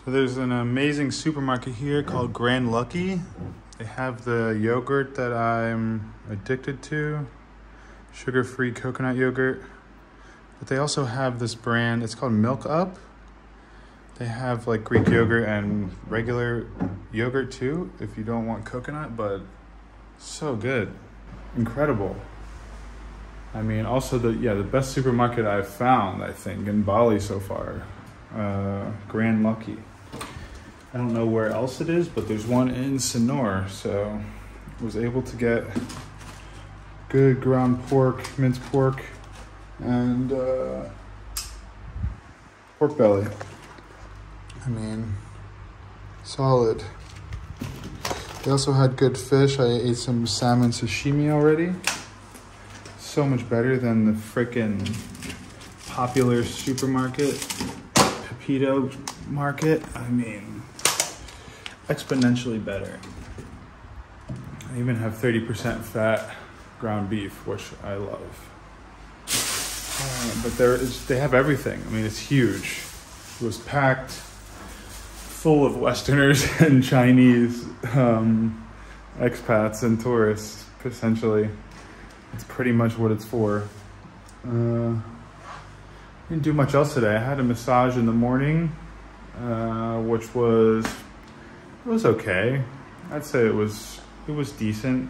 So there's an amazing supermarket here called Grand Lucky. They have the yogurt that I'm addicted to, sugar-free coconut yogurt. But they also have this brand, it's called Milk Up. They have like Greek yogurt and regular yogurt too, if you don't want coconut, but so good, incredible. I mean, also the best supermarket I've found, I think, in Bali so far, Grand Lucky. I don't know where else it is, but there's one in Sanur, so I was able to get good ground pork, minced pork, and pork belly. I mean, solid. They also had good fish. I ate some salmon sashimi already. So much better than the frickin' popular supermarket, Pepito market. I mean, exponentially better. I even have 30% fat ground beef, which I love. But they have everything. I mean, it's huge. It was packed full of Westerners and Chinese expats and tourists, essentially. It's pretty much what it's for. Didn't do much else today. I had a massage in the morning, which was okay. I'd say it was decent.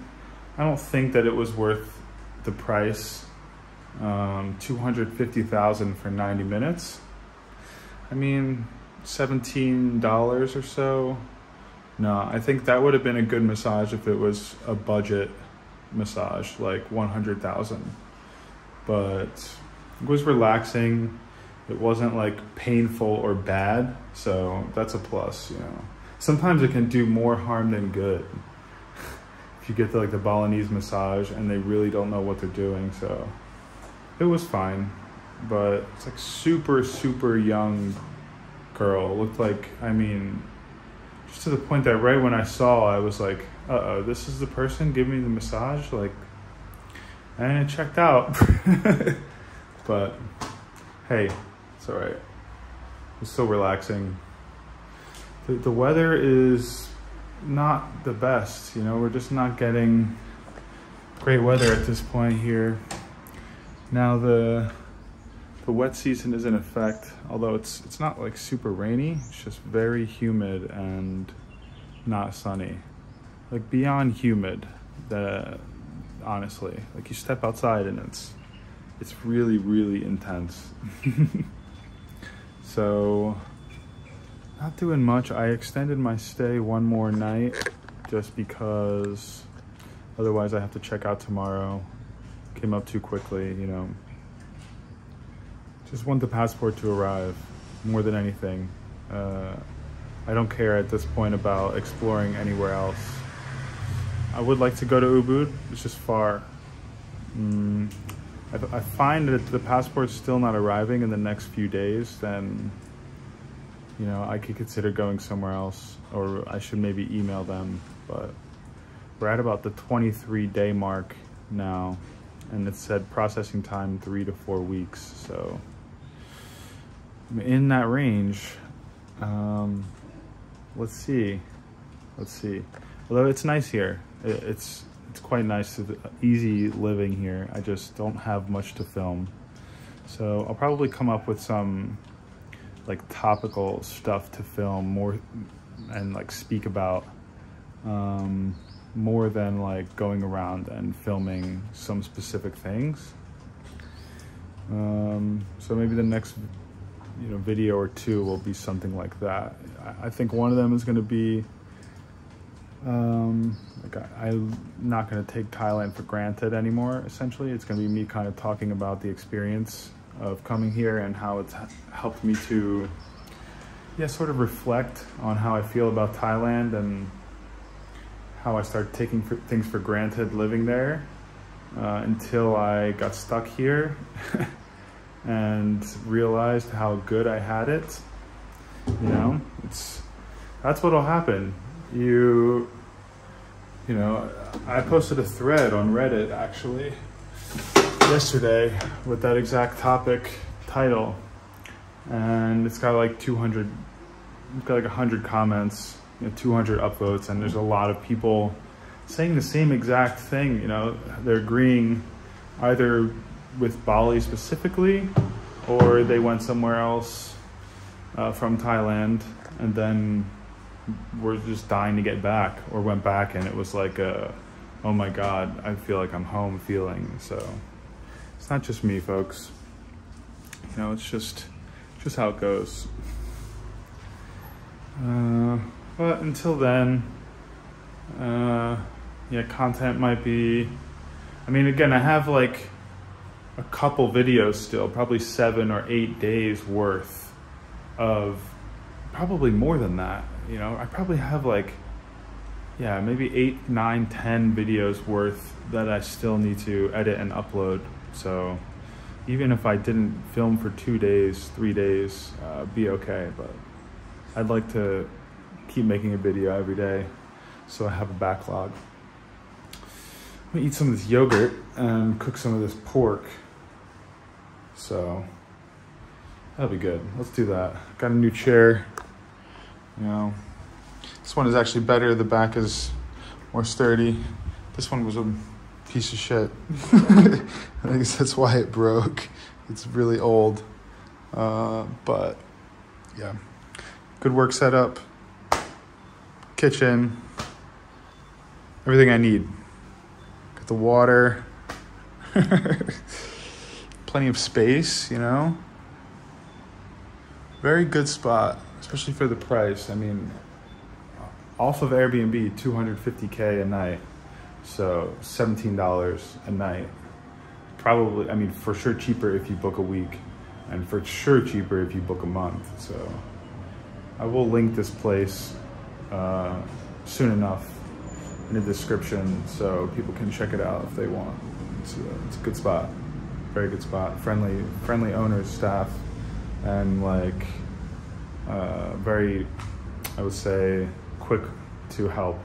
I don't think that it was worth the price. 250,000 for 90 minutes. I mean, $17 or so. No, I think that would have been a good massage if it was a budget massage, like 100,000. But it was relaxing. It wasn't like painful or bad, so that's a plus, you know. Sometimes it can do more harm than good if you get the Balinese massage and they really don't know what they're doing. So it was fine, but it's like super young girl. Looked like, I mean, just to the point that right when I saw, I was like, uh-oh, this is the person giving me the massage? Like, and it checked out. But hey, it's all right. It's still relaxing. The weather is not the best, you know. We're just not getting great weather at this point here. Now the wet season is in effect, although it's not like super rainy. It's just very humid and not sunny, like beyond humid. Honestly, like you step outside and it's really intense. So not doing much. I extended my stay one more night just because otherwise I have to check out tomorrow. Came up too quickly, you know. Just want the passport to arrive more than anything. I don't care at this point about exploring anywhere else. I would like to go to Ubud. It's just far. I find that if the passport's still not arriving in the next few days, then, you know, I could consider going somewhere else, or I should maybe email them. But we're at about the 23-day mark now, and it said processing time 3 to 4 weeks. So in that range. Let's see. Although it's nice here. It's quite nice, easy living here. I just don't have much to film. So I'll probably come up with some like topical stuff to film more and like speak about more than like going around and filming some specific things. So maybe the next video or two will be something like that. I think one of them is going to be like I'm not going to take Thailand for granted anymore. Essentially, it's going to be me kind of talking about the experience of coming here and how it's helped me to sort of reflect on how I feel about Thailand and how I started taking things for granted living there until I got stuck here and realized how good I had it. You know, that's what'll happen. You know, I posted a thread on Reddit actually yesterday with that exact topic title, and it's got like 200 I've got like 100 comments, 200 upvotes, and there's a lot of people saying the same exact thing. They're agreeing either with Bali specifically, or they went somewhere else from Thailand, and then were just dying to get back, or went back and it was like oh my God, I feel like I'm home feeling. So it's not just me, folks. It's just how it goes. But until then, content might be, again, I have like a couple videos still, probably 7 or 8 days worth of, probably more than that. I probably have like, maybe 8, 9, 10 videos worth that I still need to edit and upload. So even if I didn't film for 2 days, 3 days, be okay. But I'd like to keep making a video every day so I have a backlog. I'm gonna eat some of this yogurt and cook some of this pork. So that'll be good. Let's do that. Got a new chair. This one is actually better. The back is more sturdy. This one was a piece of shit. I guess that's why it broke. It's really old. But yeah, good work setup, kitchen, everything I need. Got the water, plenty of space, Very good spot, especially for the price. Off of Airbnb, $250K a night. So $17 a night. Probably, for sure cheaper if you book a week, and for sure cheaper if you book a month. So I will link this place soon enough in the description so people can check it out if they want. It's a good spot, very good spot. Friendly owners, staff, and like very, I would say, quick to help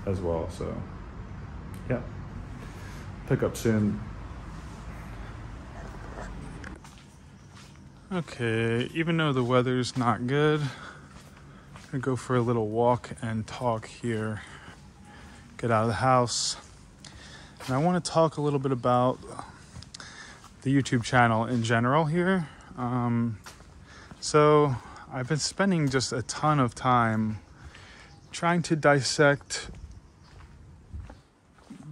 as well. So yeah, pick up soon. Okay, even though the weather's not good, I'm gonna go for a little walk and talk here. Get out of the house. And I want to talk a little bit about the YouTube channel in general here. So I've been spending just a ton of time trying to dissect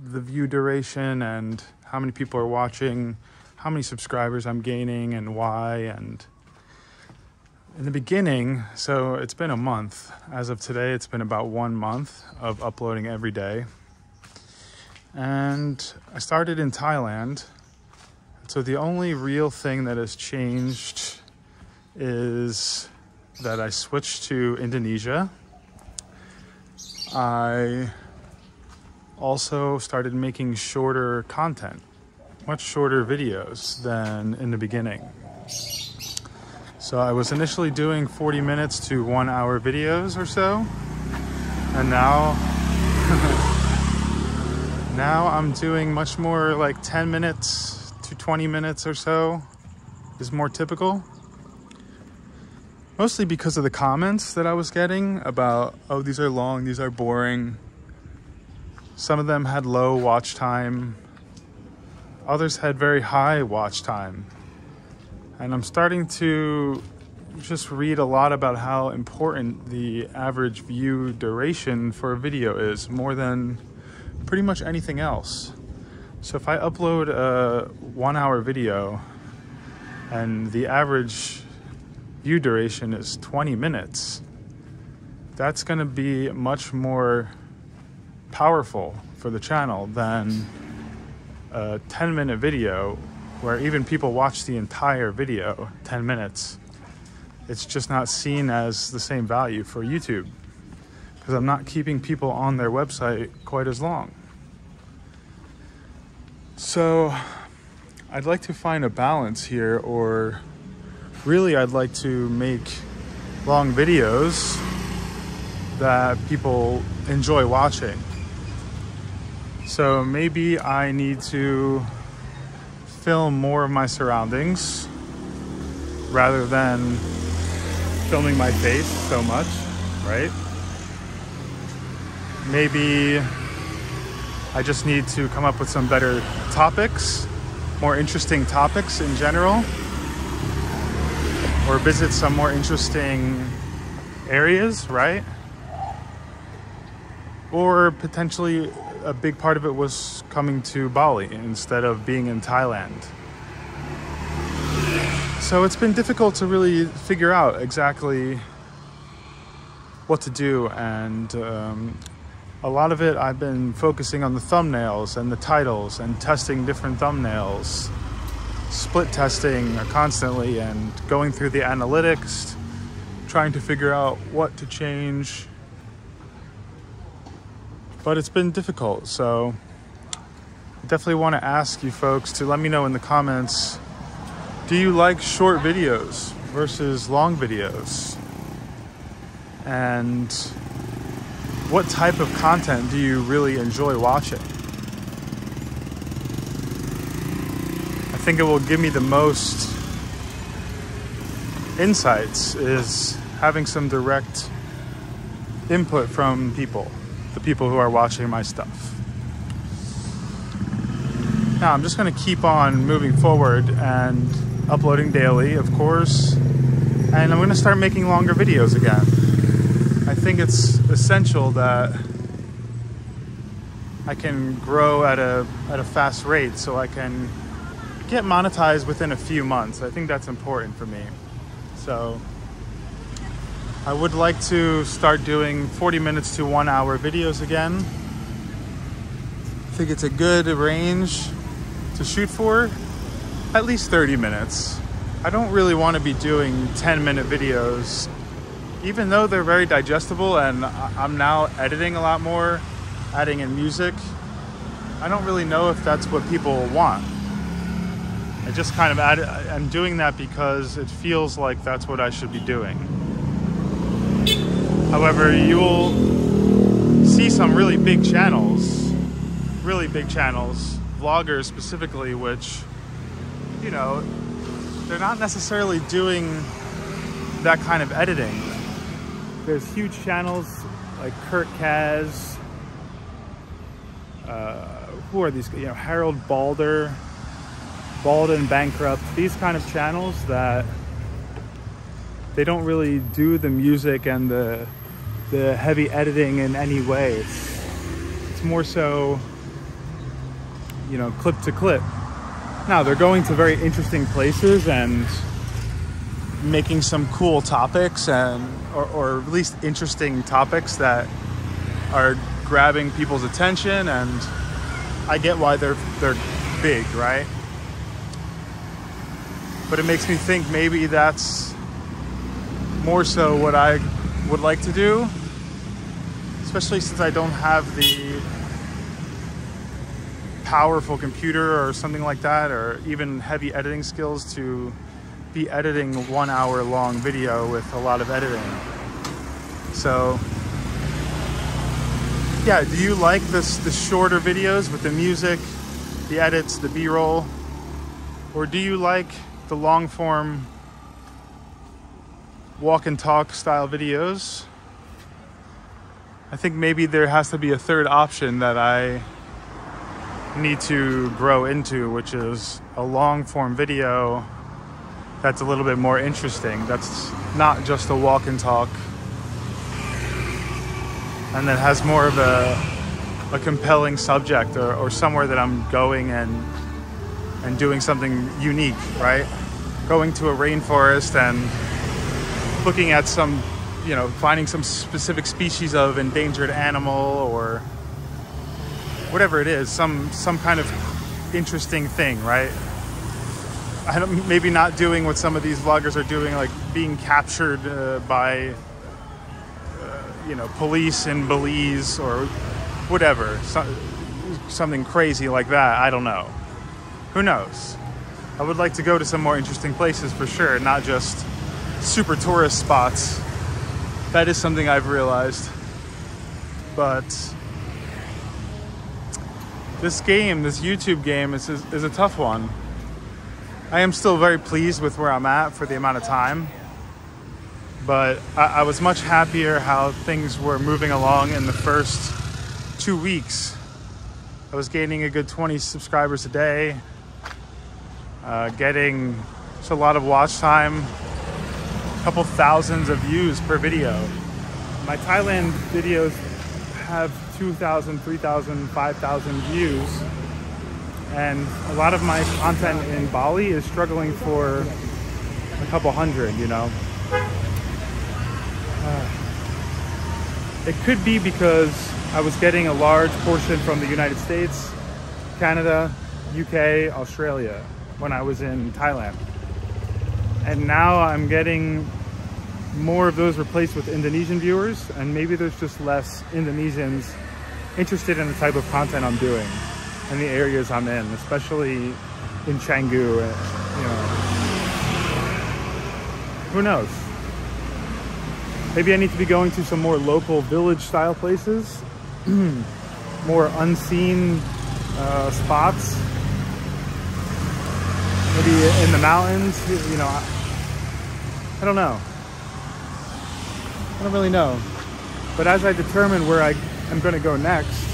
the view duration and how many people are watching, how many subscribers I'm gaining and why. And in the beginning, so it's been a month. As of today, it's been about 1 month of uploading every day. And I started in Thailand. So the only real thing that has changed is that I switched to Indonesia. I also started making shorter content, much shorter videos than in the beginning. So I was initially doing 40 minutes to 1 hour videos or so. And now, now I'm doing much more like 10 minutes to 20 minutes or so is more typical. Mostly because of the comments that I was getting about, oh, these are long, these are boring. Some of them had low watch time. Others had very high watch time. And I'm starting to just read a lot about how important the average view duration for a video is, more than pretty much anything else. So if I upload a 1 hour video and the average view duration is 20 minutes, that's gonna be much more powerful for the channel than a 10-minute video where even people watch the entire video 10 minutes. It's just not seen as the same value for YouTube because I'm not keeping people on their website quite as long. So I'd like to find a balance here, or really I'd like to make long videos that people enjoy watching. So maybe I need to film more of my surroundings rather than filming my face so much, right? Maybe I just need to come up with some better topics, more interesting topics in general, or visit some more interesting areas, right? Or potentially a big part of it was coming to Bali instead of being in Thailand. So it's been difficult to really figure out exactly what to do, and a lot of it I've been focusing on the thumbnails and the titles and testing different thumbnails, split testing constantly and going through the analytics, trying to figure out what to change. But it's been difficult, so I definitely want to ask you folks to let me know in the comments, do you like short videos versus long videos? And what type of content do you really enjoy watching? I think it will give me the most insights is having some direct input from people, the people who are watching my stuff. Now I'm just going to keep on moving forward and uploading daily, of course, and I'm going to start making longer videos again. I think it's essential that I can grow at a fast rate so I can get monetized within a few months. I think that's important for me. So I would like to start doing 40 minutes to 1 hour videos again. I think it's a good range to shoot for, at least 30 minutes. I don't really want to be doing 10-minute videos, even though they're very digestible and I'm now editing a lot more, adding in music. I don't really know if that's what people want. I just kind of I'm doing that because it feels like that's what I should be doing. However, you will see some really big channels, vloggers specifically, which, you know, they're not necessarily doing that kind of editing. There's huge channels like Kurt Kaz, who are these, you know, Harold Balder, Bald and Bankrupt, these kind of channels that they don't really do the music and the heavy editing in any way. It's more so, you know, clip to clip. Now they're going to very interesting places and making some cool topics and or at least interesting topics that are grabbing people's attention, and I get why they're big, right? But it makes me think maybe that's more so what I would like to do, especially since I don't have the powerful computer or something like that, or even heavy editing skills to be editing 1 hour long video with a lot of editing. So yeah, do you like the shorter videos with the music, the edits, the B-roll, or do you like the long form walk and talk style videos? I think maybe there has to be a third option that I need to grow into, which is a long form video that's a little bit more interesting, that's not just a walk and talk, and that has more of a compelling subject, or somewhere that I'm going and doing something unique, right? Going to a rainforest and looking at some, you know, finding some specific species of endangered animal or whatever it is, some kind of interesting thing, right? Maybe not doing what some of these vloggers are doing, like being captured by, you know, police in Belize or whatever, something crazy like that. I don't know. Who knows? I would like to go to some more interesting places for sure, not just super tourist spots. That is something I've realized. But this game, this YouTube game is a tough one. I am still very pleased with where I'm at for the amount of time. but I was much happier how things were moving along in the first 2 weeks. I was gaining a good 20 subscribers a day, getting just a lot of watch time, a couple thousands of views per video. My Thailand videos have 2,000, 3,000, 5,000 views, and a lot of my content in Bali is struggling for a couple hundred, you know. It could be because I was getting a large portion from the United States, Canada, UK, Australia when I was in Thailand. And now I'm getting more of those replaced with Indonesian viewers, and maybe there's just less Indonesians interested in the type of content I'm doing and the areas I'm in, especially in Canggu, you know. Who knows? Maybe I need to be going to some more local village style places, more unseen spots, maybe in the mountains, you know. I don't know. I don't really know. But as I determine where I'm going to go next,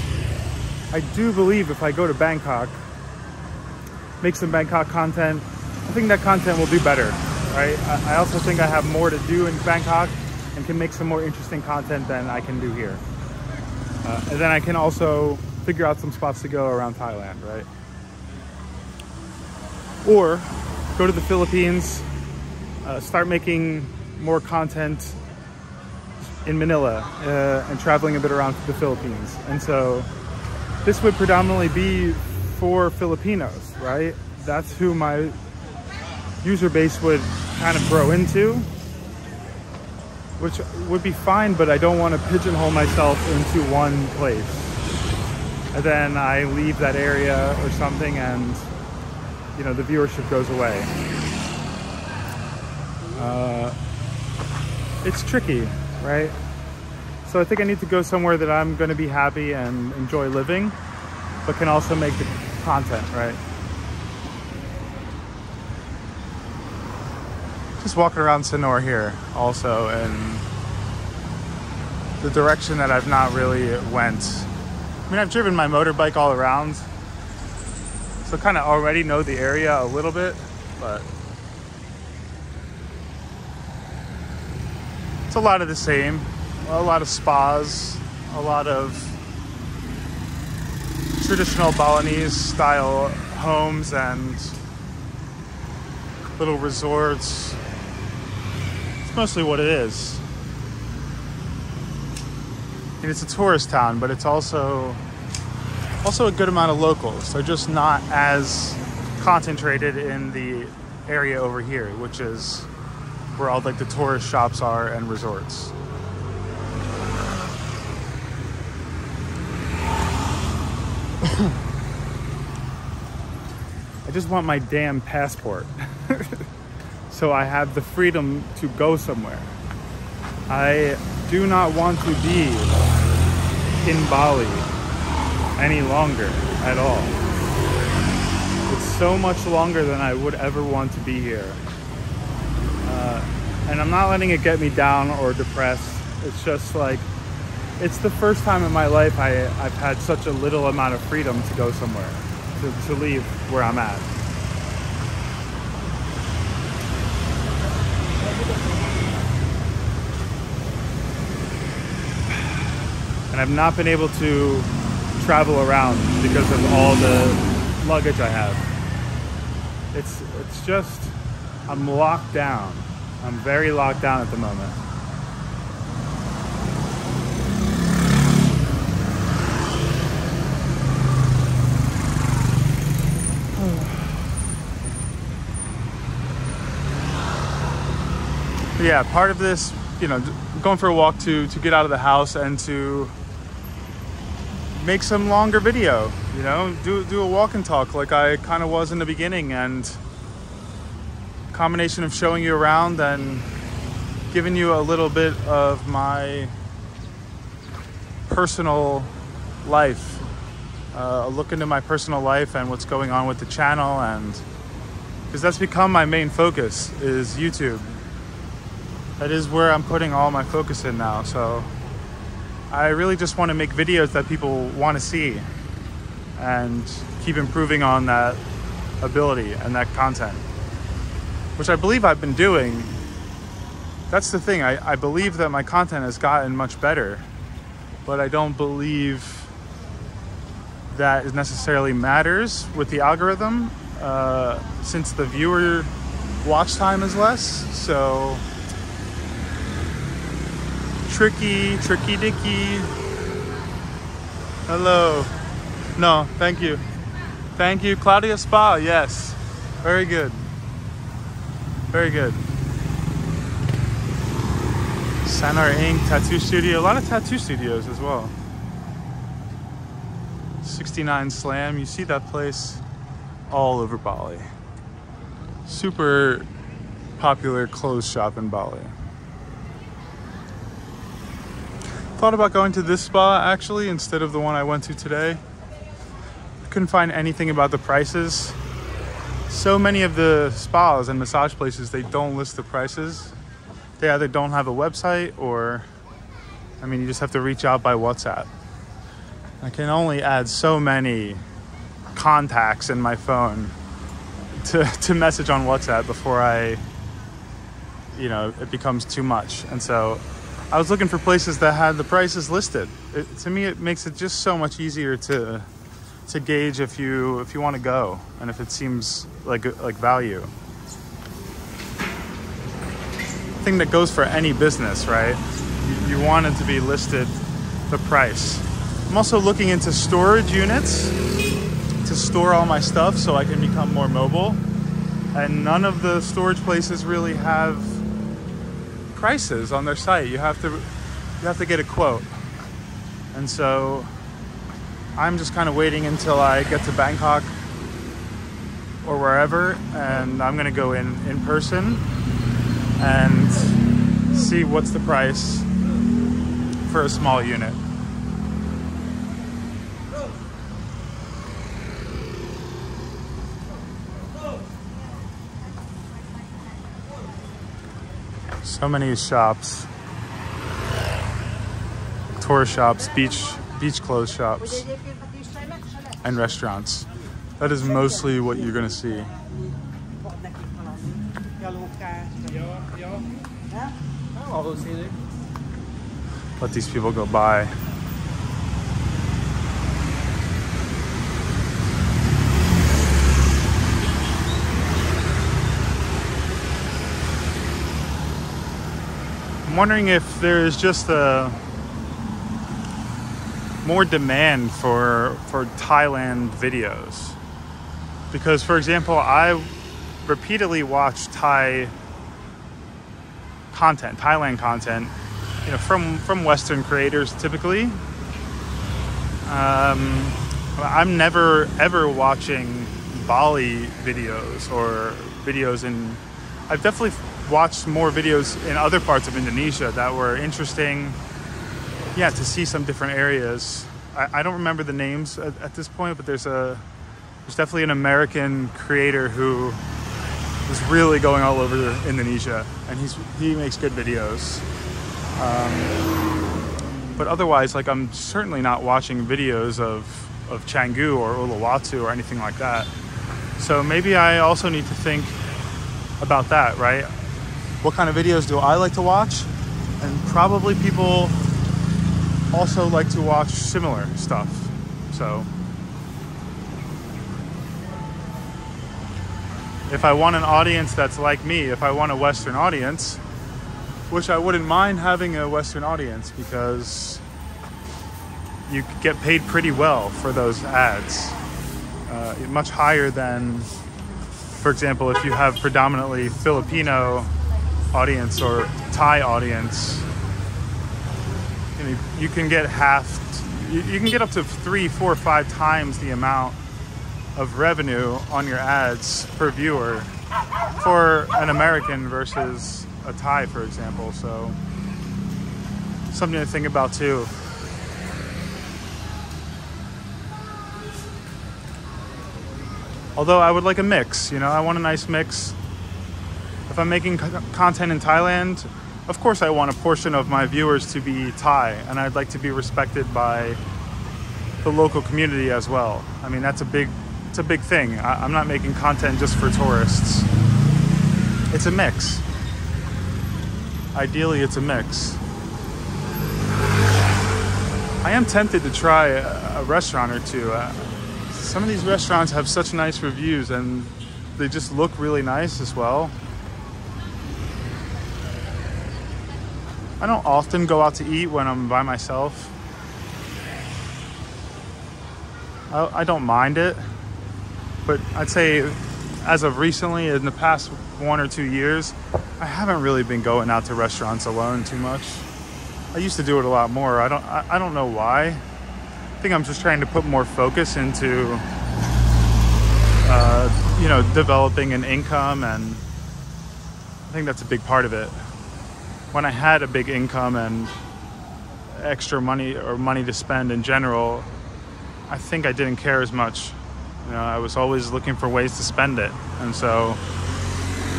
I do believe if I go to Bangkok, make some Bangkok content, I think that content will do better, right? I also think I have more to do in Bangkok and can make some more interesting content than I can do here. And then I can also figure out some spots to go around Thailand, right? Or go to the Philippines, start making more content in Manila and traveling a bit around the Philippines. And so this would predominantly be for Filipinos, right? That's who my user base would kind of grow into, which would be fine, but I don't want to pigeonhole myself into one place. And then I leave that area or something and, you know, the viewership goes away. It's tricky, right? So I think I need to go somewhere that I'm going to be happy and enjoy living, but can also make the content, right? Just walking around Sanur here also in the direction that I've not really went. I mean, I've driven my motorbike all around, so kind of already know the area a little bit, but it's a lot of the same. A lot of spas, a lot of traditional Balinese style homes and little resorts. It's mostly what it is. I mean, it's a tourist town, but it's also a good amount of locals. They're just not as concentrated in the area over here, which is where all like the tourist shops are and resorts. I just want my damn passport so I have the freedom to go somewhere. I do not want to be in Bali any longer at all. It's so much longer than I would ever want to be here. And I'm not letting it get me down or depressed. It's just like, it's the first time in my life I've had such a little amount of freedom to go somewhere, to leave where I'm at. And I've not been able to travel around because of all the luggage I have. It's just, I'm locked down. I'm very locked down at the moment. Yeah, part of this, you know, going for a walk to get out of the house and to make some longer video, you know, do a walk and talk like I kind of was in the beginning, and combination of showing you around and giving you a little bit of my personal life, a look into my personal life and what's going on with the channel, and because that's become my main focus is YouTube. That is where I'm putting all my focus in now. So I really just want to make videos that people want to see and keep improving on that ability and that content, which I believe I've been doing. That's the thing. I believe that my content has gotten much better, but I don't believe that it necessarily matters with the algorithm since the viewer watch time is less. So tricky dicky. Hello. No, thank you. Thank you. Claudia Spa, yes. Very good. Very good. Sanur Ink Tattoo Studio. A lot of tattoo studios as well. 69 Slam. You see that place all over Bali. Super popular clothes shop in Bali. Thought about going to this spa actually instead of the one I went to today. Couldn't find anything about the prices. So many of the spas and massage places, they don't list the prices. They either don't have a website or, I mean, you just have to reach out by WhatsApp. I can only add so many contacts in my phone to message on WhatsApp before it becomes too much. And so I was looking for places that had the prices listed. To me, it makes it just so much easier to gauge if you want to go and if it seems like value. Thing that goes for any business, right? You want it to be listed, the price. I'm also looking into storage units to store all my stuff so I can become more mobile. And none of the storage places really have prices on their site. You have to get a quote. And so I'm just kind of waiting until I get to Bangkok or wherever, and I'm gonna go in person and see what's the price for a small unit. So many shops, tour shops, beach clothes shops, and restaurants. That is mostly what you're gonna see. Let these people go by. I'm wondering if there's just more demand for Thailand videos. Because, for example, I repeatedly watch Thailand content, from Western creators typically. I'm never ever watching Bali videos or videos in. I've definitely watched more videos in other parts of Indonesia that were interesting. Yeah, to see some different areas. I don't remember the names at this point, but there's definitely an American creator who is really going all over Indonesia, and he makes good videos. But otherwise, I'm certainly not watching videos of Canggu or Uluwatu or anything like that. So maybe I also need to think about that, right? What kind of videos do I like to watch? And probably people also like to watch similar stuff. So if I want an audience that's like me, if I want a Western audience, which I wouldn't mind having a Western audience because you get paid pretty well for those ads. Much higher than, for example, if you have predominantly Filipino audience or Thai audience, you can get you can get up to 3, 4, 5 times the amount of revenue on your ads per viewer for an American versus a Thai, for example. So something to think about too. Although I would like a mix, I want a nice mix. If I'm making content in Thailand, of course I want a portion of my viewers to be Thai, and I'd like to be respected by the local community as well. I mean, it's a big thing. I'm not making content just for tourists. It's a mix. Ideally, it's a mix. I am tempted to try a restaurant or two. Some of these restaurants have such nice reviews, and they just look really nice as well. I don't often go out to eat when I'm by myself. I don't mind it, but I'd say as of recently, in the past 1 or 2 years, I haven't really been going out to restaurants alone too much. I used to do it a lot more. I don't know why. I think I'm just trying to put more focus into developing an income, and I think that's a big part of it. When I had a big income and extra money or money to spend in general, I think I didn't care as much. I was always looking for ways to spend it. And so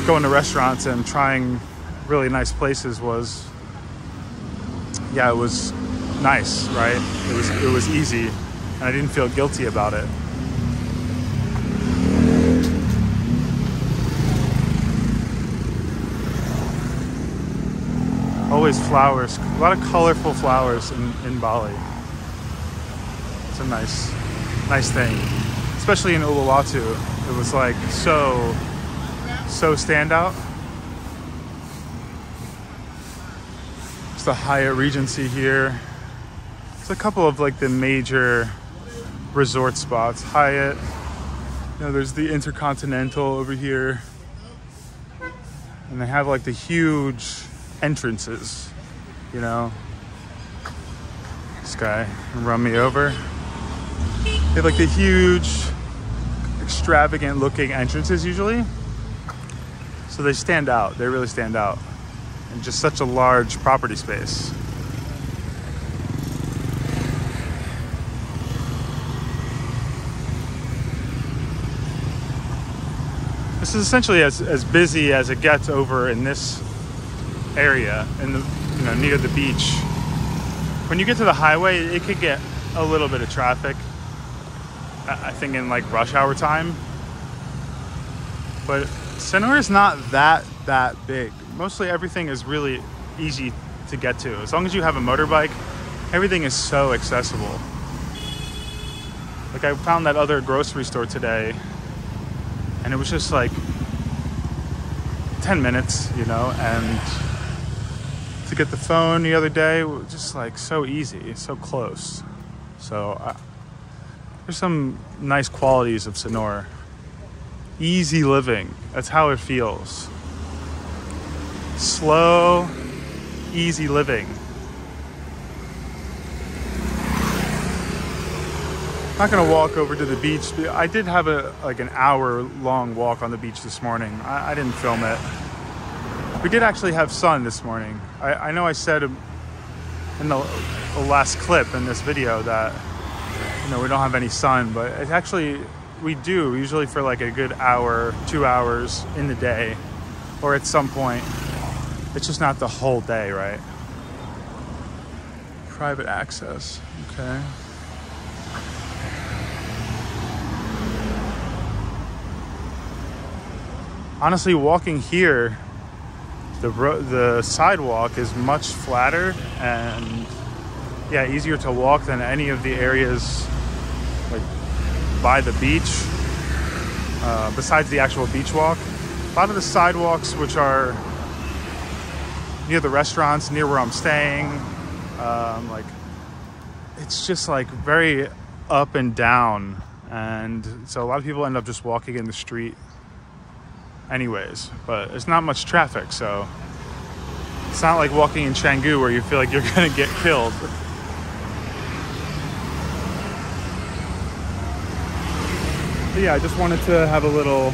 going to restaurants and trying really nice places was nice, right? It was easy, and I didn't feel guilty about it. Always flowers, a lot of colorful flowers in Bali. It's a nice thing, especially in Uluwatu. It was like so standout. It's the Hyatt Regency here. It's a couple of like the major resort spots. Hyatt, there's the Intercontinental over here, and they have like the huge entrances. This guy run me over. They have like the huge, extravagant looking entrances usually, so they stand out. They really stand out, and just such a large property space. This is essentially as busy as it gets over in this area, in the near the beach. When you get to the highway, it could get a little bit of traffic, I think, in like rush hour time. But Sanur is not that big. Mostly everything is really easy to get to. As long as you have a motorbike, everything is so accessible. Like I found that other grocery store today, and it was just like 10 minutes, and to get the phone the other day was just like so easy, so close. So there's some nice qualities of Sanur. Easy living, that's how it feels. Slow, easy living. I'm not gonna walk over to the beach. I did have an hour-long walk on the beach this morning. I didn't film it. We did actually have sun this morning. I know I said in the last clip in this video that we don't have any sun, but it's actually, we do usually for like a good hour, 2 hours in the day, or at some point. It's just not the whole day, right? Private access, okay. Honestly, walking here, the sidewalk is much flatter and easier to walk than any of the areas like by the beach, besides the actual beach walk. A lot of the sidewalks, which are near the restaurants, near where I'm staying, like it's just like very up and down, and so a lot of people end up just walking in the street anyways, but there's not much traffic, so it's not like walking in Canggu where you feel like you're gonna get killed. But I just wanted to have a little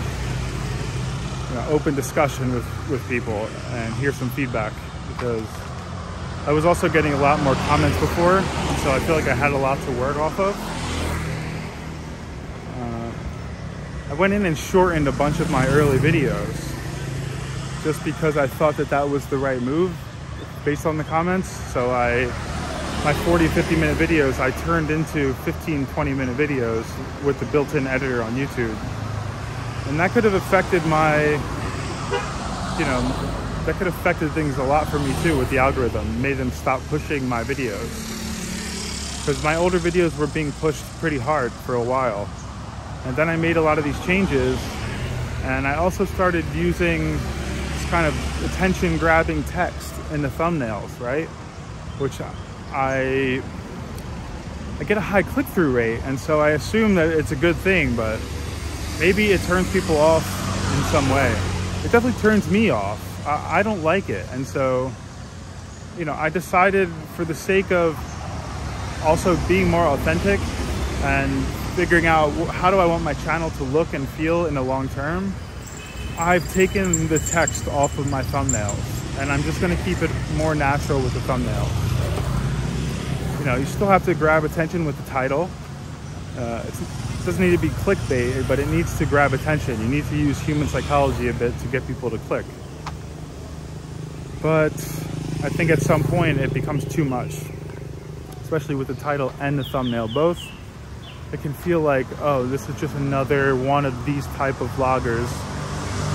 open discussion with people and hear some feedback, because I was also getting a lot more comments before, and so I feel like I had a lot to work off of. I went in and shortened a bunch of my early videos just because I thought that was the right move. based on the comments. So my 40-50 minute videos I turned into 15-20 minute videos with the built-in editor on YouTube, and that could have affected that could have affected things a lot for me too with the algorithm. Made them stop pushing my videos, because my older videos were being pushed pretty hard for a while, and then I made a lot of these changes, and I also started using this kind of attention grabbing text in the thumbnails, right? Which I get a high click-through rate, and so I assume that it's a good thing, but maybe it turns people off in some way. It definitely turns me off. I don't like it, and so, I decided, for the sake of also being more authentic and figuring out how do I want my channel to look and feel in the long term, I've taken the text off of my thumbnails, and I'm just going to keep it more natural with the thumbnail. You still have to grab attention with the title. It doesn't need to be clickbait, but it needs to grab attention. You need to use human psychology a bit to get people to click. But I think at some point it becomes too much, especially with the title and the thumbnail both. It can feel like, oh, this is just another one of these type of vloggers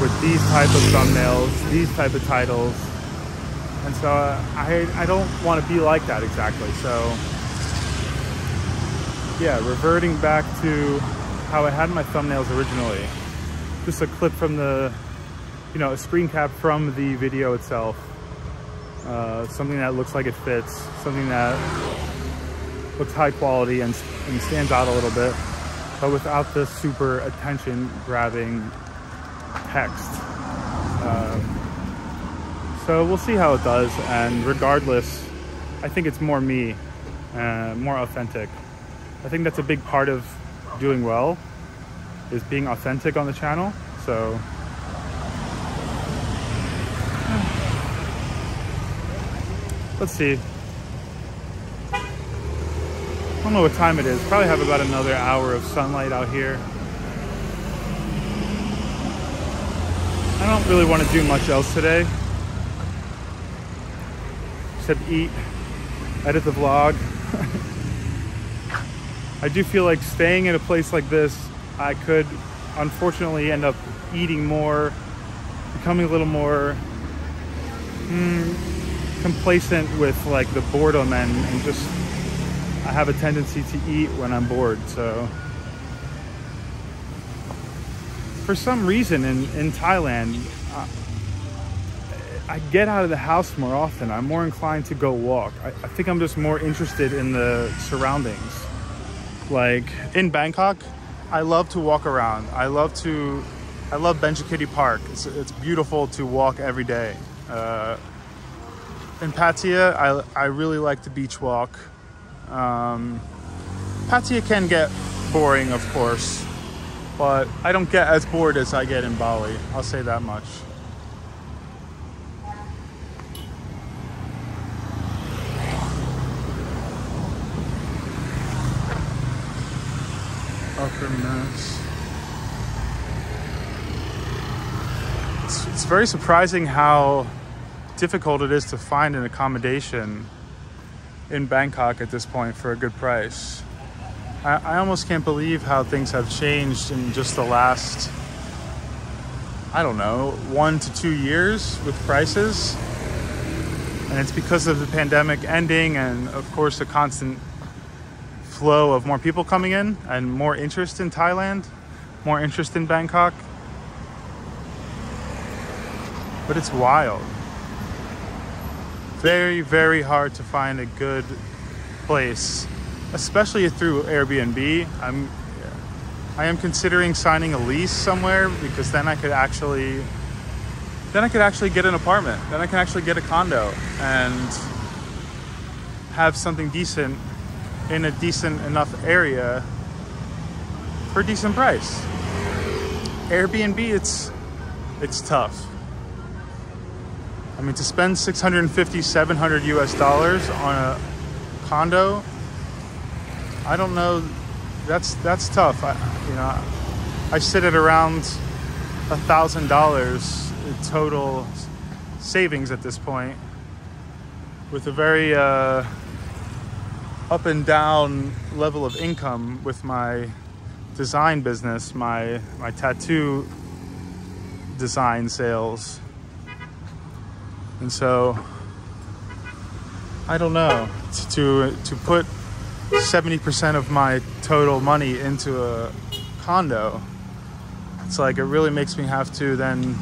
with these type of thumbnails, these type of titles. And so I don't want to be like that exactly. So yeah, reverting back to how I had my thumbnails originally. Just a clip from the, a screen cap from the video itself. Something that looks like it fits, something that looks high quality and stands out a little bit, but without the super attention grabbing text. So we'll see how it does, and regardless, I think it's more me, more authentic. I think that's a big part of doing well, is being authentic on the channel. So let's see. I don't know what time it is. Probably have about another hour of sunlight out here. I don't really want to do much else today, except eat, edit the vlog. I do feel like staying in a place like this, I could unfortunately end up eating more, becoming a little more complacent with like the boredom, and just I have a tendency to eat when I'm bored. So for some reason in Thailand, I get out of the house more often. I'm more inclined to go walk. I think I'm just more interested in the surroundings. Like in Bangkok, I love to walk around. I love Benchikiti Park. It's beautiful to walk every day. In Pattaya, I really like the beach walk. Pattaya can get boring, of course, but I don't get as bored as I get in Bali. I'll say that much. Upper Mess. It's very surprising how difficult it is to find an accommodation in Bangkok at this point for a good price. I almost can't believe how things have changed in just the last, I don't know, 1 to 2 years with prices. And it's because of the pandemic ending, and of course the constant flow of more people coming in and more interest in Thailand, more interest in Bangkok. But it's wild. Very, very hard to find a good place, especially through Airbnb. I am considering signing a lease somewhere, because then I could actually get an apartment. Then I can actually get a condo and have something decent in a decent enough area for a decent price. Airbnb, it's tough. I mean, to spend $650-700 US on a condo, I don't know. That's tough. I sit at around $1,000 total savings at this point. with a very up and down level of income with my design business, my tattoo design sales. And so I don't know, to put 70% of my total money into a condo, it's like it really makes me have to then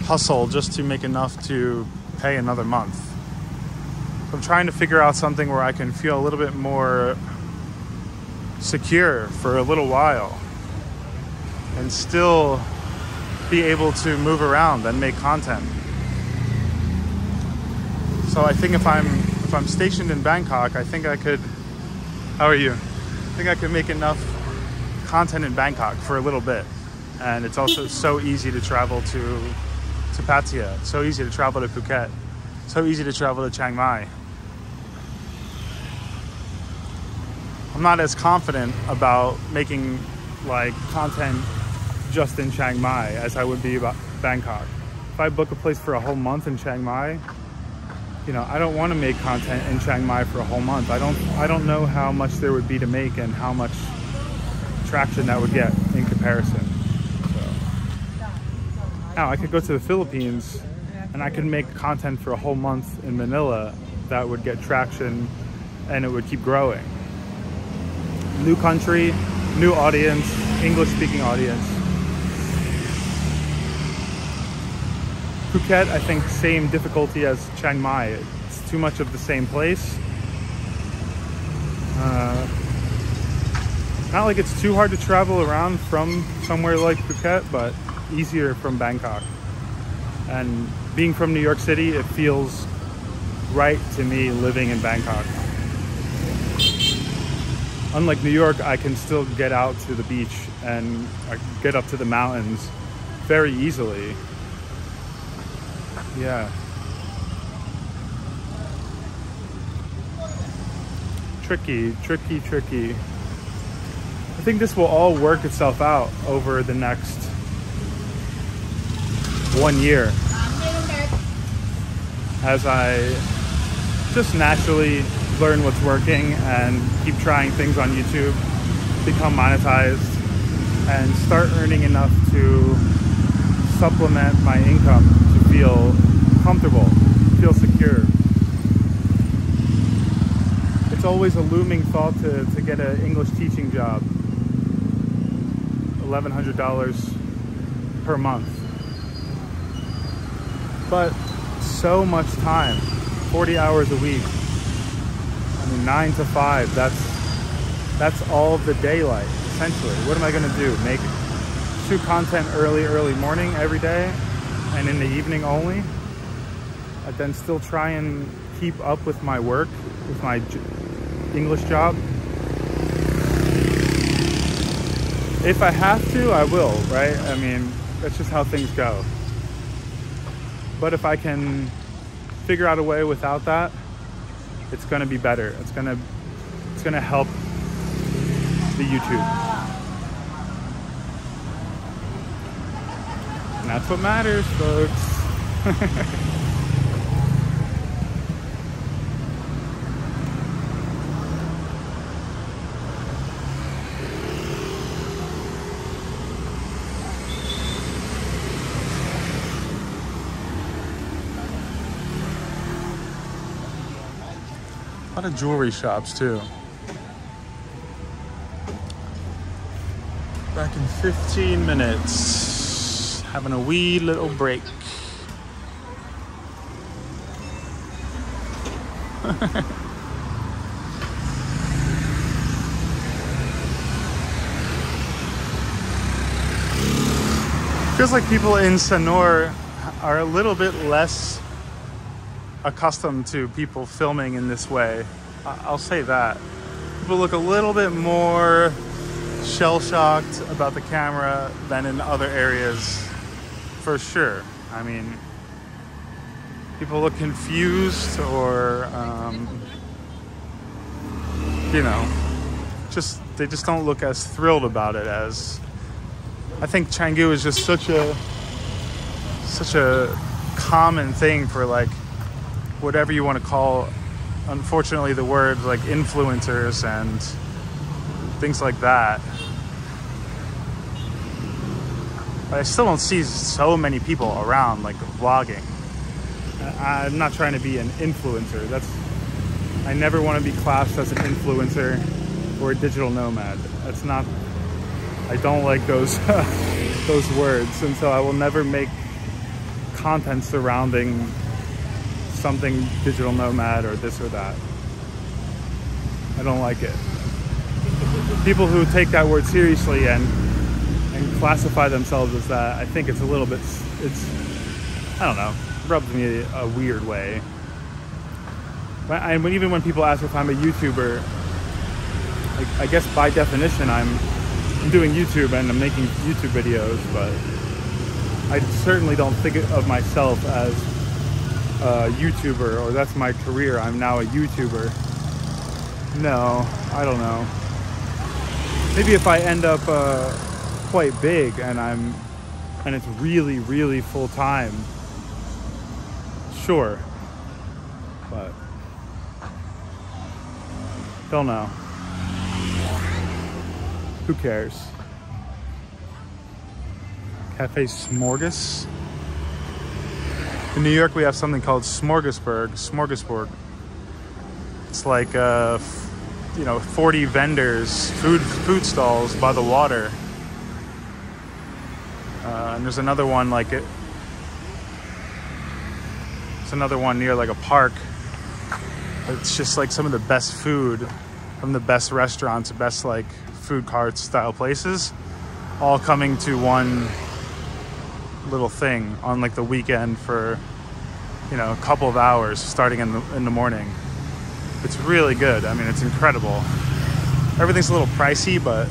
hustle just to make enough to pay another month. So I'm trying to figure out something where I can feel a little bit more secure for a little while and still be able to move around and make content. So I think if I'm stationed in Bangkok, I think I could, how are you? I think I could make enough content in Bangkok for a little bit. And it's also so easy to travel to Pattaya, so easy to travel to Phuket, so easy to travel to Chiang Mai. I'm not as confident about making like content just in Chiang Mai as I would be about Bangkok. If I book a place for a whole month in Chiang Mai, you know, I don't want to make content in Chiang Mai for a whole month. I don't know how much there would be to make and how much traction that would get in comparison. So now I could go to the Philippines and I could make content for a whole month in Manila that would get traction and it would keep growing. New country, new audience, English speaking audience. Phuket, I think, same difficulty as Chiang Mai. It's too much of the same place. Not like it's too hard to travel around from somewhere like Phuket, but easier from Bangkok. And being from New York City, it feels right to me living in Bangkok. Unlike New York, I can still get out to the beach and get up to the mountains very easily. Yeah. Tricky. I think this will all work itself out over the next 1 year. As I just naturally learn what's working and keep trying things on YouTube, become monetized, and start earning enough to supplement my income to feel comfortable, feel secure. It's always a looming thought to get an English teaching job. $1,100 per month. But so much time, 40 hours a week. I mean, 9 to 5, that's all of the daylight, essentially. What am I gonna do? Shoot content early morning every day and in the evening only? And then still try and keep up with my work, with my English job? If I have to, I will, right? I mean, that's just how things go. But if I can figure out a way without that, it's gonna be better. It's gonna help the YouTube. And that's what matters, folks. A lot of jewelry shops too. Back in 15 minutes. Having a wee little break. Feels like people in Sanur are a little bit less accustomed to people filming in this way. I'll say that. People look a little bit more shell-shocked about the camera than in other areas, for sure. I mean, people look confused or, you know, they just don't look as thrilled about it as, I think Canggu is just such a common thing for like whatever you want to call, unfortunately, the words like influencers and things like that. But I still don't see so many people around like vlogging. I'm not trying to be an influencer. I never want to be classed as an influencer or a digital nomad. That's not, I don't like those those words, and so I will never make content surrounding something digital nomad or this or that. I don't like it. People who take that word seriously and classify themselves as that, I think it's a little bit, I don't know, rubs me a weird way. Even when people ask if I'm a YouTuber, I guess by definition I'm doing YouTube and I'm making YouTube videos, but I certainly don't think of myself as a YouTuber, or that's my career, I'm now a YouTuber. No, I don't know. Maybe if I end up quite big and it's really, really full time, sure, but don't know. Who cares? Cafe Smorgas. In New York, we have something called Smorgasburg. It's like 40 vendors, food stalls by the water. And there's another one like it. There's another one near like a park. It's just like some of the best food from the best restaurants, best like food cart style places, all coming to one little thing on like the weekend for, a couple of hours starting in the morning. It's really good. I mean, it's incredible. Everything's a little pricey, but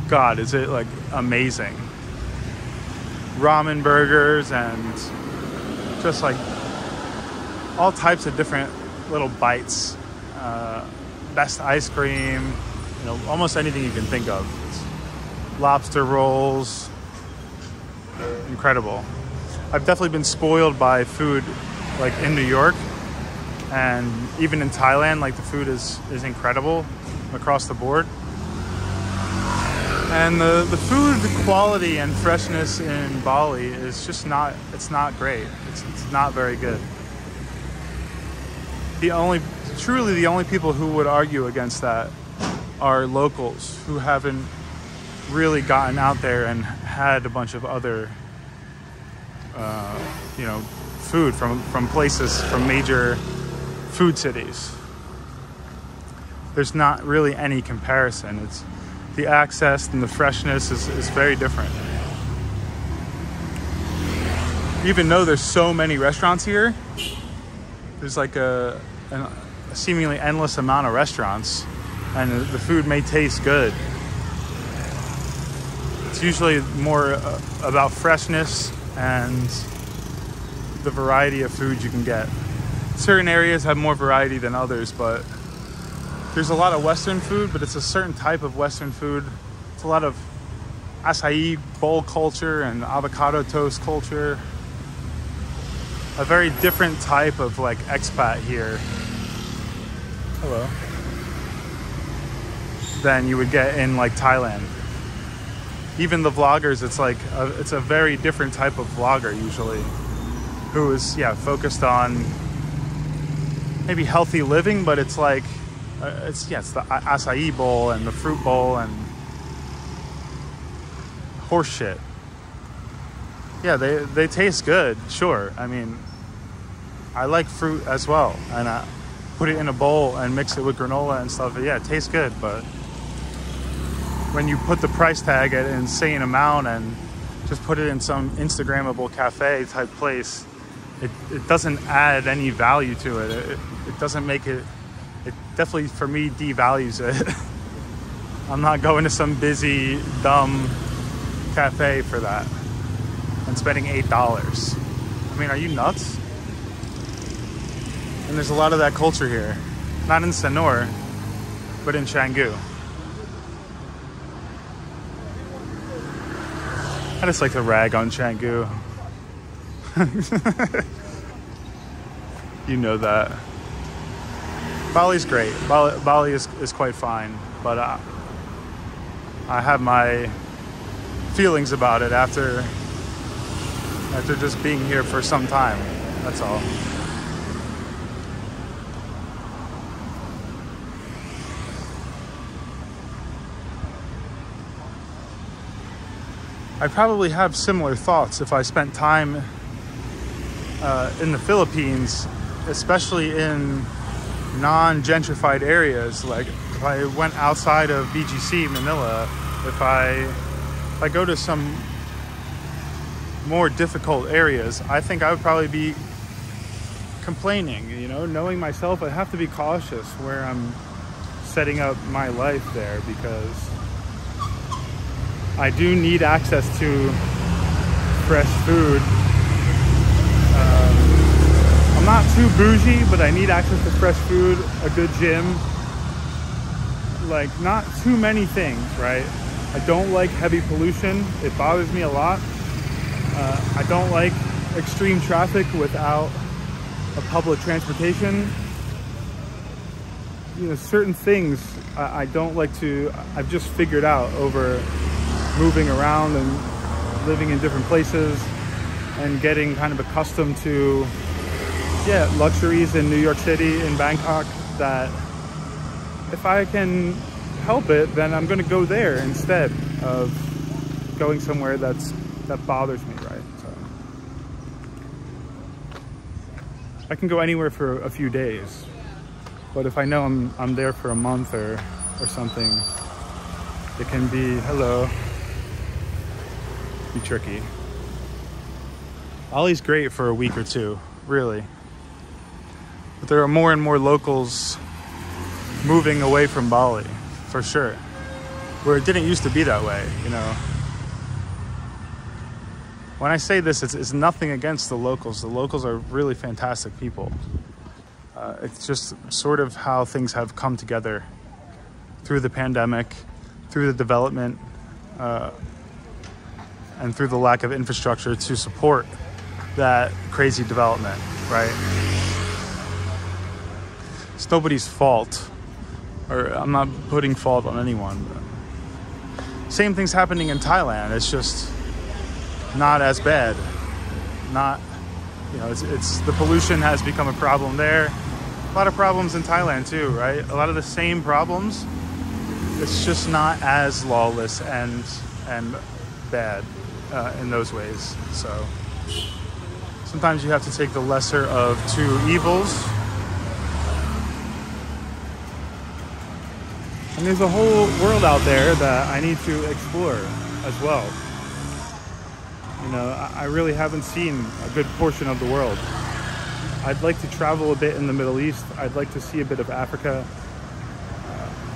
God, is it like amazing. Ramen burgers and just like all types of different little bites. Best ice cream, almost anything you can think of. It's lobster rolls, incredible. I've definitely been spoiled by food like in New York, and even in Thailand, like the food is incredible across the board. And the food quality and freshness in Bali is just not great. It's not very good. Truly the only people who would argue against that are locals who haven't really gotten out there and had a bunch of other food from places, from major food cities. There's not really any comparison. It's the access and the freshness is very different. Even though there's so many restaurants here, there's like a seemingly endless amount of restaurants, and the food may taste good. It's usually more about freshness and the variety of food you can get. Certain areas have more variety than others, but there's a lot of Western food, but it's a certain type of Western food. It's a lot of acai bowl culture and avocado toast culture. A very different type of like expat here. Hello. Than you would get in like Thailand. Even the vloggers, it's a very different type of vlogger usually, who is focused on maybe healthy living, but it's like it's the acai bowl and the fruit bowl and horse shit. Yeah, they taste good, sure. I mean, I like fruit as well, and I put it in a bowl and mix it with granola and stuff. Yeah, it tastes good, but when you put the price tag at an insane amount and just put it in some Instagrammable cafe type place, it doesn't add any value to it. It doesn't make it definitely, for me, devalues it. I'm not going to some busy, dumb cafe for that and spending $8. I mean, are you nuts? And there's a lot of that culture here. Not in Sanur, but in Canggu. I just like to rag on Canggu. You know that. Bali's great. Bali is quite fine, but I have my feelings about it after just being here for some time. That's all. I probably have similar thoughts if I spent time in the Philippines, especially in non-gentrified areas. Like if I went outside of BGC, Manila, if I go to some more difficult areas, I think I would probably be complaining, you know, knowing myself. I have to be cautious where I'm setting up my life there, because I do need access to fresh food. I'm not too bougie, but I need access to fresh food, a good gym, like not too many things, right? I don't like heavy pollution. It bothers me a lot. I don't like extreme traffic without a public transportation. You know, certain things I don't like to, I've just figured out over moving around and living in different places and getting kind of accustomed to, yeah, luxuries in New York City, in Bangkok, that if I can help it, then I'm going to go there instead of going somewhere that bothers me, right? So I can go anywhere for a few days, but if I know I'm there for a month or something, it can be tricky. Bali's great for a week or two, really. But there are more and more locals moving away from Bali, for sure. Where it didn't used to be that way, you know. When I say this, it's nothing against the locals. The locals are really fantastic people. It's just sort of how things have come together through the pandemic, through the development, and through the lack of infrastructure to support that crazy development, right? It's nobody's fault, or I'm not putting fault on anyone. But same thing's happening in Thailand. It's just not as bad. Not, you know, it's the pollution has become a problem there. A lot of problems in Thailand too, right? A lot of the same problems. It's just not as lawless and bad in those ways. So sometimes you have to take the lesser of two evils. And there's a whole world out there that I need to explore as well. You know, I really haven't seen a good portion of the world. I'd like to travel a bit in the Middle East. I'd like to see a bit of Africa.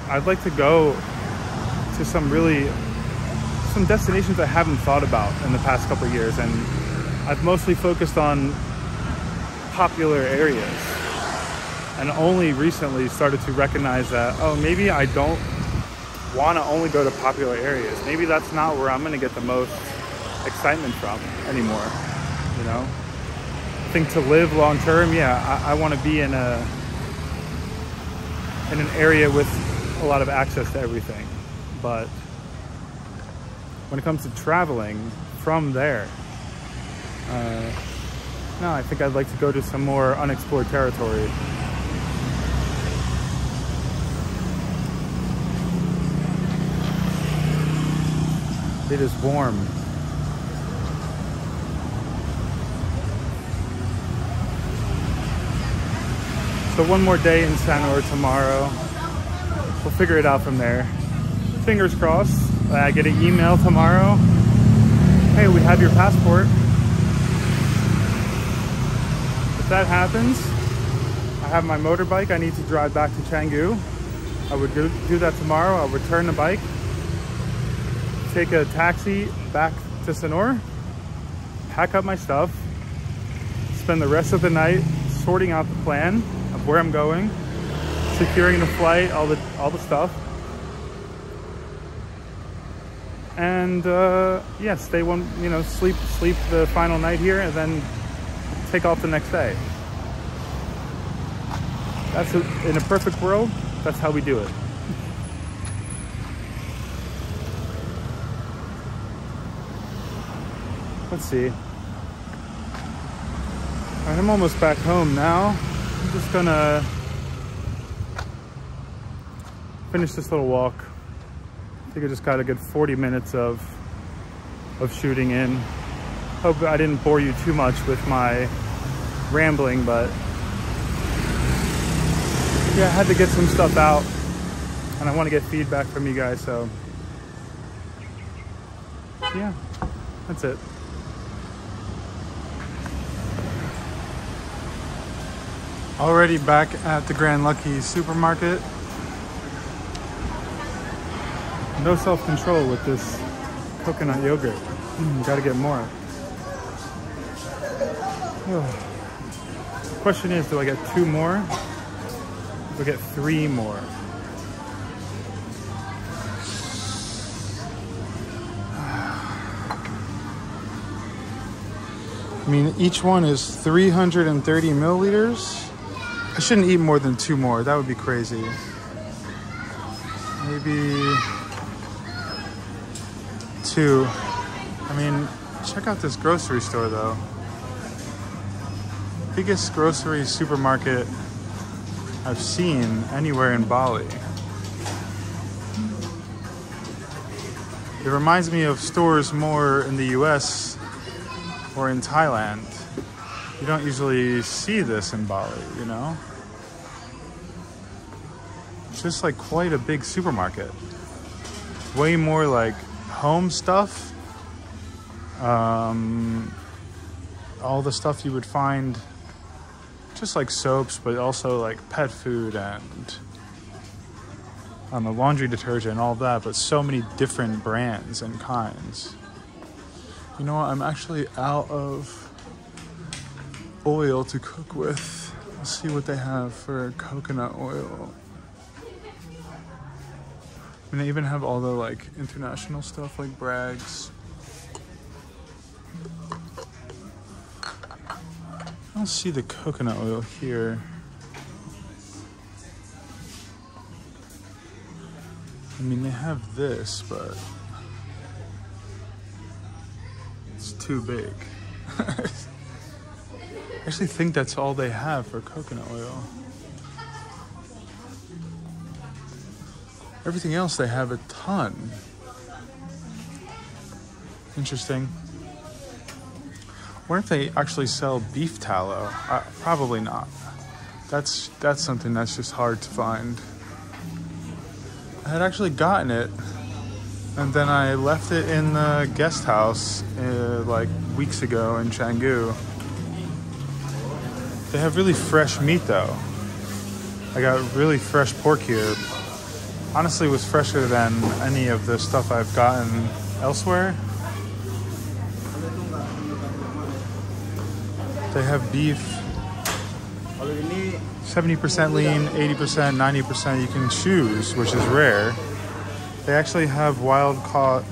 I'd like to go to some destinations I haven't thought about in the past couple of years, and I've mostly focused on popular areas, and only recently started to recognize that, oh, maybe I don't want to only go to popular areas. Maybe that's not where I'm going to get the most excitement from anymore, you know? I think to live long term, yeah, I want to be in an area with a lot of access to everything. But when it comes to traveling from there, no, I think I'd like to go to some more unexplored territory. It is warm. So one more day in Sanur tomorrow. We'll figure it out from there. Fingers crossed. I get an email tomorrow. Hey, we have your passport. If that happens, I have my motorbike. I need to drive back to Canggu. I would do that tomorrow. I'll return the bike, take a taxi back to Sanur, pack up my stuff, spend the rest of the night sorting out the plan of where I'm going, securing the flight, all the stuff, and yeah, sleep the final night here, and then take off the next day. In a perfect world, that's how we do it. Let's see. All right, I'm almost back home now. I'm just gonna finish this little walk. I think I just got a good 40 minutes of shooting in. Hope I didn't bore you too much with my rambling, but yeah, I had to get some stuff out and I want to get feedback from you guys, so yeah, that's it. Already back at the Grand Lucky supermarket. No self-control with this coconut yogurt. Gotta get more. The question is, do I get 2 more? Do I get 3 more? I mean, each one is 330 milliliters. I shouldn't eat more than 2 more. That would be crazy. Maybe 2. I mean, check out this grocery store though. Biggest grocery supermarket I've seen anywhere in Bali. It reminds me of stores more in the US or in Thailand. You don't usually see this in Bali, you know? It's just like quite a big supermarket. Way more like home stuff. All the stuff you would find, just like soaps, but also like pet food and laundry detergent and all that, but so many different brands and kinds. You know what, I'm actually out of oil to cook with. Let's see what they have for coconut oil. And they even have all the like international stuff like Bragg's. I don't see the coconut oil here. I mean, they have this, but it's too big. I actually think that's all they have for coconut oil. Everything else, they have a ton. Interesting. Wonder if they actually sell beef tallow. Probably not. That's something that's just hard to find. I had actually gotten it, and then I left it in the guest house like weeks ago in Canggu. They have really fresh meat though. I got really fresh pork here. Honestly, it was fresher than any of the stuff I've gotten elsewhere. They have beef, 70% lean, 80%, 90% you can choose, which is rare. They actually have wild caught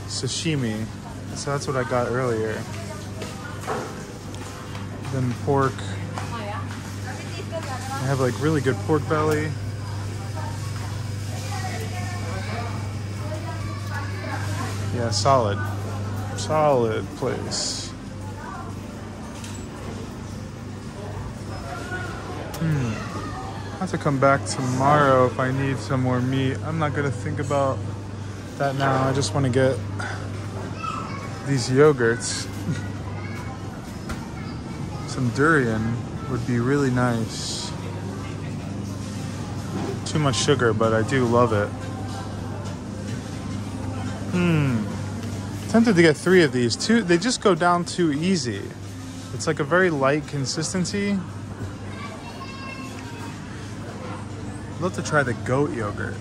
sashimi, so that's what I got earlier. Then pork. They have like really good pork belly. Yeah, solid place. I have to come back tomorrow if I need some more meat. I'm not gonna think about that now. I just want to get these yogurts. Some durian would be really nice. Too much sugar, but I do love it. Tempted to get 3 of these. 2, they just go down too easy. It's like a very light consistency. I'd love to try the goat yogurt.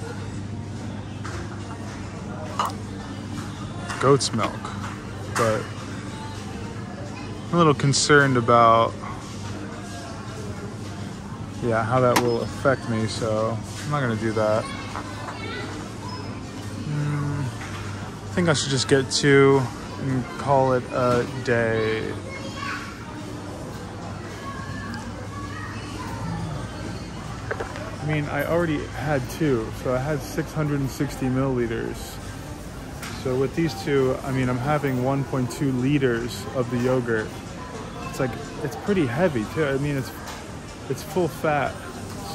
Goat's milk. But I'm a little concerned about how that will affect me, so I'm not gonna do that. I think I should just get 2 and call it a day. I mean, I already had 2, so I had 660 milliliters. So with these 2, I mean, I'm having 1.2 liters of the yogurt. It's like, it's pretty heavy too. I mean, it's full fat,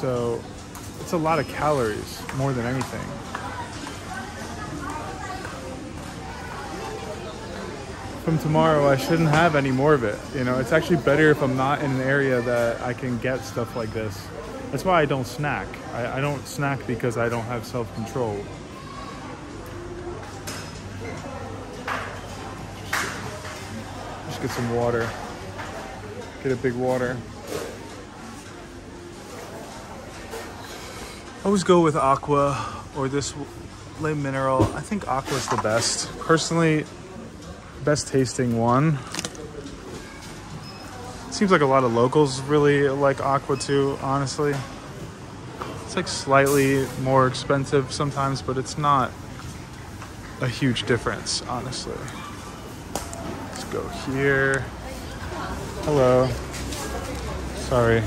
so it's a lot of calories more than anything. From tomorrow, I shouldn't have any more of it. You know, it's actually better if I'm not in an area that I can get stuff like this. That's why I don't snack. I don't snack because I don't have self-control. Just get some water. Get a big water. I always go with aqua or this Le Mineral. I think aqua's the best. Personally, best tasting one. Seems like a lot of locals really like aqua too, honestly. It's like slightly more expensive sometimes, but it's not a huge difference, honestly. Let's go here. Hello. Sorry.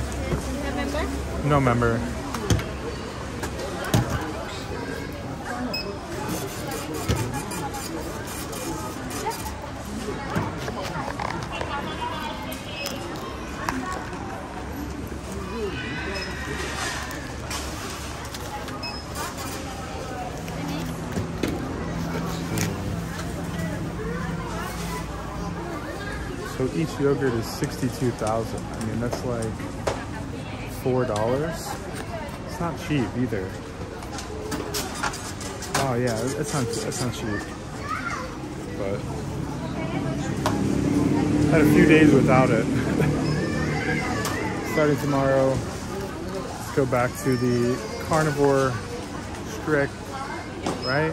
No member. So each yogurt is 62,000. I mean, that's like $4. It's not cheap either. Oh yeah, it's not cheap. But had a few days without it. Starting tomorrow, let's go back to the carnivore strict, right?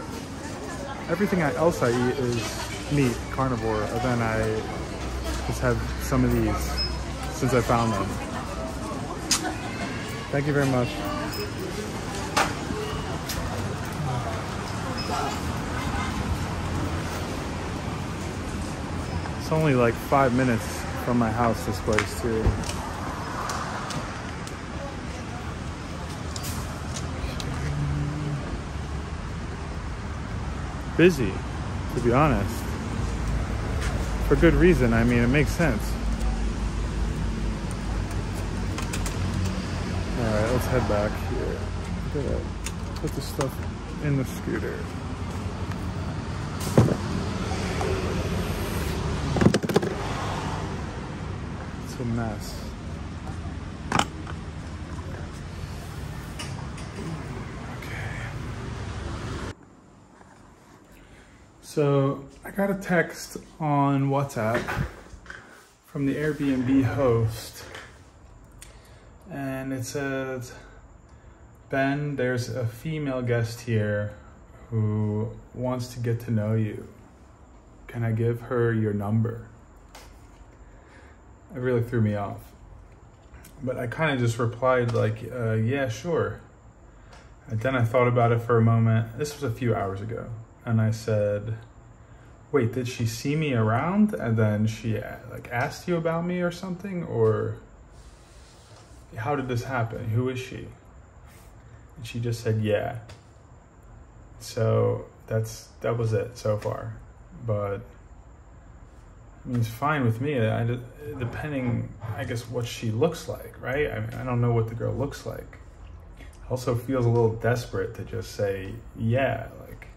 Everything else I eat is meat, carnivore, and then I just have some of these since I found them. Thank you very much. It's only like 5 minutes from my house, this place too. Busy, to be honest. For good reason. I mean, it makes sense. All right, let's head back here. I'm gonna put the stuff in the scooter. It's a mess. So I got a text on WhatsApp from the Airbnb host, and it says, Ben, there's a female guest here who wants to get to know you. Can I give her your number? It really threw me off. But I kind of just replied like, yeah, sure. And then I thought about it for a moment. This was a few hours ago. And I said, wait, did she see me around and then she like asked you about me or something? Or how did this happen? Who is she? And she just said, yeah. So that was it so far. But I mean, it's fine with me. Depending, I guess, what she looks like, right? I mean, I don't know what the girl looks like. Also feels a little desperate to just say, yeah, like,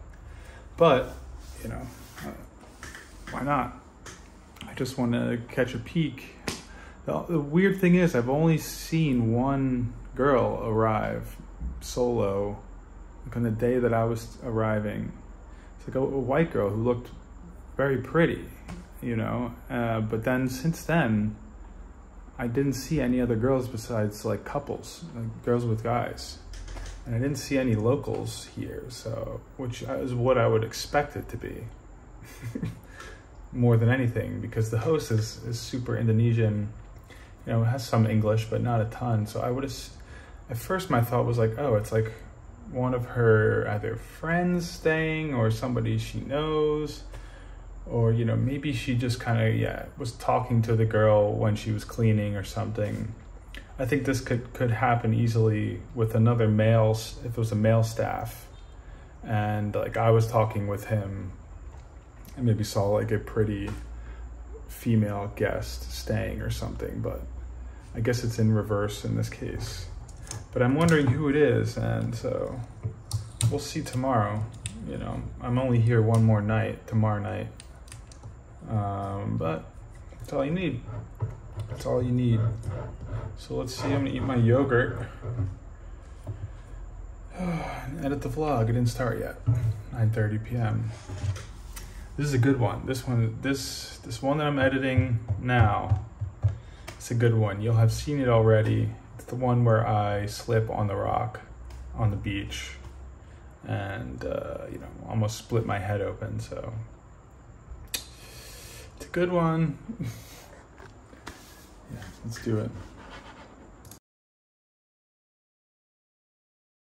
but, you know, why not? I just want to catch a peek. The weird thing is, I've only seen one girl arrive solo, like on the day that I was arriving. It's like a white girl who looked very pretty, you know, but then since then, I didn't see any other girls besides like couples, like girls with guys. And I didn't see any locals here, so, which is what I would expect it to be. More than anything, because the host is super Indonesian, you know, has some English, but not a ton. So I would have, at first my thought was like, oh, it's like one of her either friends staying or somebody she knows, or, you know, maybe she just kind of, yeah, was talking to the girl when she was cleaning or something. I think this could happen easily with another male, if it was a male staff, and like I was talking with him and maybe saw like a pretty female guest staying or something, but I guess it's in reverse in this case. But I'm wondering who it is, and so we'll see tomorrow. You know, I'm only here one more night, tomorrow night. But that's all you need. That's all you need. So let's see, I'm gonna eat my yogurt. Edit the vlog, it didn't start yet. 9:30 p.m. This is a good one. This one that I'm editing now, it's a good one. You'll have seen it already. It's the one where I slip on the rock on the beach and you know, almost split my head open, so it's a good one. Yeah, let's do it.